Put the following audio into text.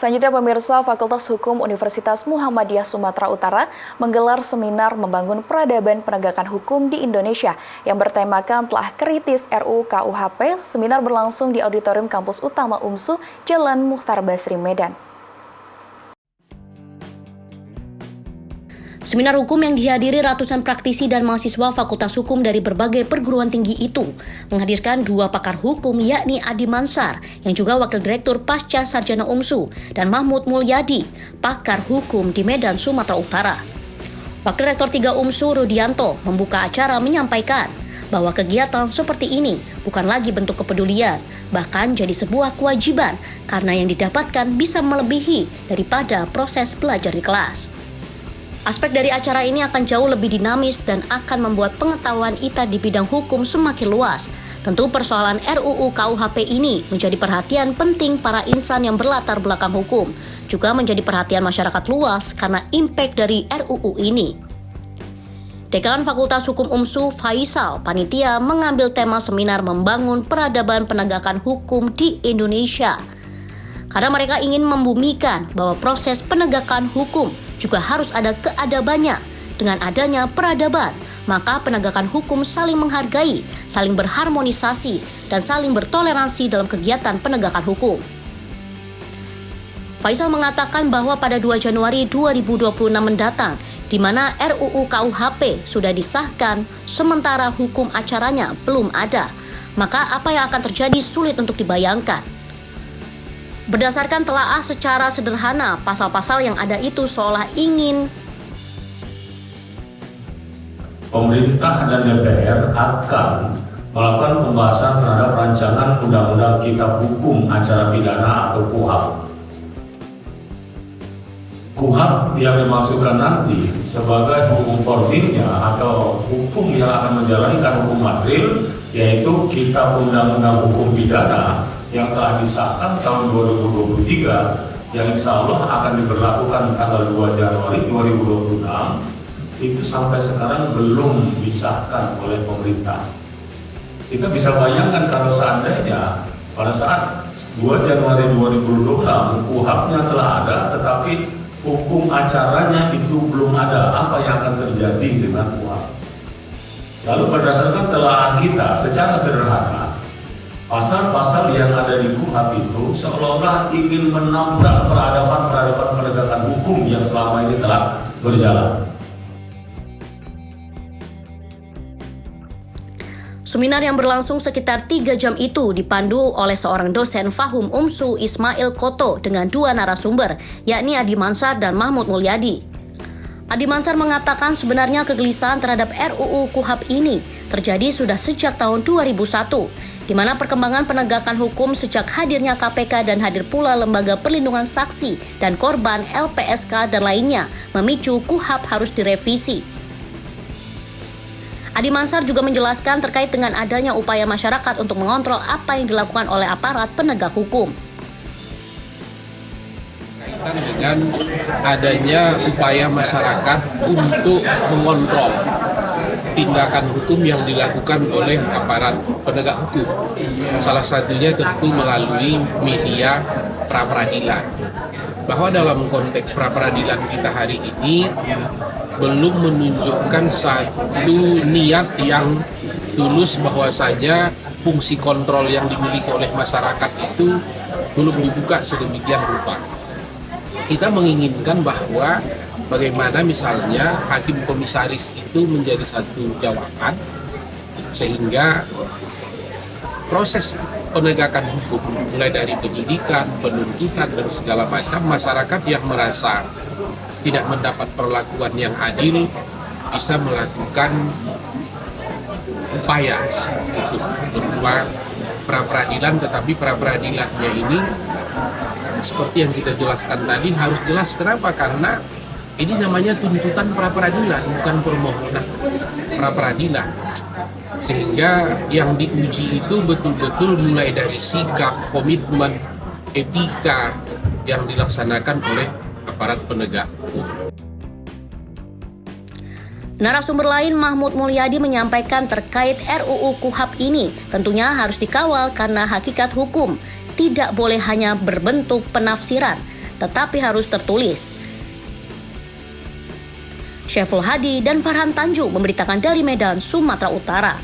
Selanjutnya pemirsa, Fakultas Hukum Universitas Muhammadiyah Sumatera Utara menggelar seminar membangun peradaban penegakan hukum di Indonesia yang bertemakan telah kritis RUU KUHP. Seminar berlangsung di Auditorium Kampus Utama UMSU, Jalan Muchtar Basri, Medan. Seminar hukum yang dihadiri ratusan praktisi dan mahasiswa Fakultas Hukum dari berbagai perguruan tinggi itu menghadirkan dua pakar hukum, yakni Adi Mansar yang juga Wakil Direktur Pasca Sarjana UMSU dan Mahmud Mulyadi, pakar hukum di Medan, Sumatera Utara. Wakil Rektor 3 UMSU Rudianto membuka acara menyampaikan bahwa kegiatan seperti ini bukan lagi bentuk kepedulian, bahkan jadi sebuah kewajiban karena yang didapatkan bisa melebihi daripada proses belajar di kelas. Aspek dari acara ini akan jauh lebih dinamis dan akan membuat pengetahuan ITA di bidang hukum semakin luas. Tentu persoalan RUU KUHP ini menjadi perhatian penting para insan yang berlatar belakang hukum, juga menjadi perhatian masyarakat luas karena impact dari RUU ini. Dekan Fakultas Hukum UMSU Faisal Panitia mengambil tema seminar membangun peradaban penegakan hukum di Indonesia. Karena mereka ingin membumikan bahwa proses penegakan hukum juga harus ada keadabannya. Dengan adanya peradaban, maka penegakan hukum saling menghargai, saling berharmonisasi, dan saling bertoleransi dalam kegiatan penegakan hukum. Faisal mengatakan bahwa pada 2 Januari 2026 mendatang, di mana RUU KUHP sudah disahkan, sementara hukum acaranya belum ada, maka apa yang akan terjadi sulit untuk dibayangkan. Berdasarkan telaah secara sederhana, pasal-pasal yang ada itu seolah ingin pemerintah dan DPR akan melakukan pembahasan terhadap rancangan undang-undang kitab hukum acara pidana atau KUHP. KUHP yang dimaksudkan nanti sebagai hukum formilnya atau hukum yang akan menjalankan hukum materil, yaitu kitab undang-undang hukum pidana yang telah disahkan tahun 2023 yang insya Allah akan diberlakukan tanggal 2 Januari 2026 itu sampai sekarang belum disahkan oleh pemerintah. Kita bisa bayangkan kalau seandainya pada saat 2 Januari 2026 KUHP-nya telah ada tetapi hukum acaranya itu belum ada, apa yang akan terjadi dengan KUHP? Lalu berdasarkan telaah kita secara sederhana, pasal-pasal yang ada di KUHP itu seolah-olah ingin menabrak peradaban penegakan hukum yang selama ini telah berjalan. Seminar yang berlangsung sekitar 3 jam itu dipandu oleh seorang dosen Fahum UMSU Ismail Koto dengan 2 narasumber, yakni Adi Mansar dan Mahmud Mulyadi. Adi Mansar mengatakan sebenarnya kegelisahan terhadap RUU KUHP ini terjadi sudah sejak tahun 2001, di mana perkembangan penegakan hukum sejak hadirnya KPK dan hadir pula Lembaga Perlindungan Saksi dan Korban LPSK dan lainnya memicu KUHP harus direvisi. Adi Mansar juga menjelaskan terkait dengan adanya upaya masyarakat untuk mengontrol apa yang dilakukan oleh aparat penegak hukum. Dengan adanya upaya masyarakat untuk mengontrol tindakan hukum yang dilakukan oleh aparat penegak hukum. Salah satunya tentu melalui media pra-peradilan. Bahwa dalam konteks pra-peradilan kita hari ini belum menunjukkan satu niat yang tulus bahwasanya fungsi kontrol yang dimiliki oleh masyarakat itu belum dibuka sedemikian rupa. Kita menginginkan bahwa bagaimana misalnya hakim komisaris itu menjadi satu jawaban sehingga proses penegakan hukum mulai dari penyidikan, penuntutan dan segala macam, masyarakat yang merasa tidak mendapat perlakuan yang adil bisa melakukan upaya untuk berupa pra-peradilan, tetapi pra-peradilannya ini seperti yang kita jelaskan tadi harus jelas. Kenapa? Karena ini namanya tuntutan pra-peradilan, bukan permohonan pra-peradilan. Sehingga yang diuji itu betul-betul mulai dari sikap, komitmen, etika yang dilaksanakan oleh aparat penegak hukum. Narasumber lain Mahmud Mulyadi menyampaikan terkait RUU KUHP ini tentunya harus dikawal karena hakikat hukum tidak boleh hanya berbentuk penafsiran, tetapi harus tertulis. Syeful Hadi dan Farhan Tanjung memberitakan dari Medan, Sumatera Utara.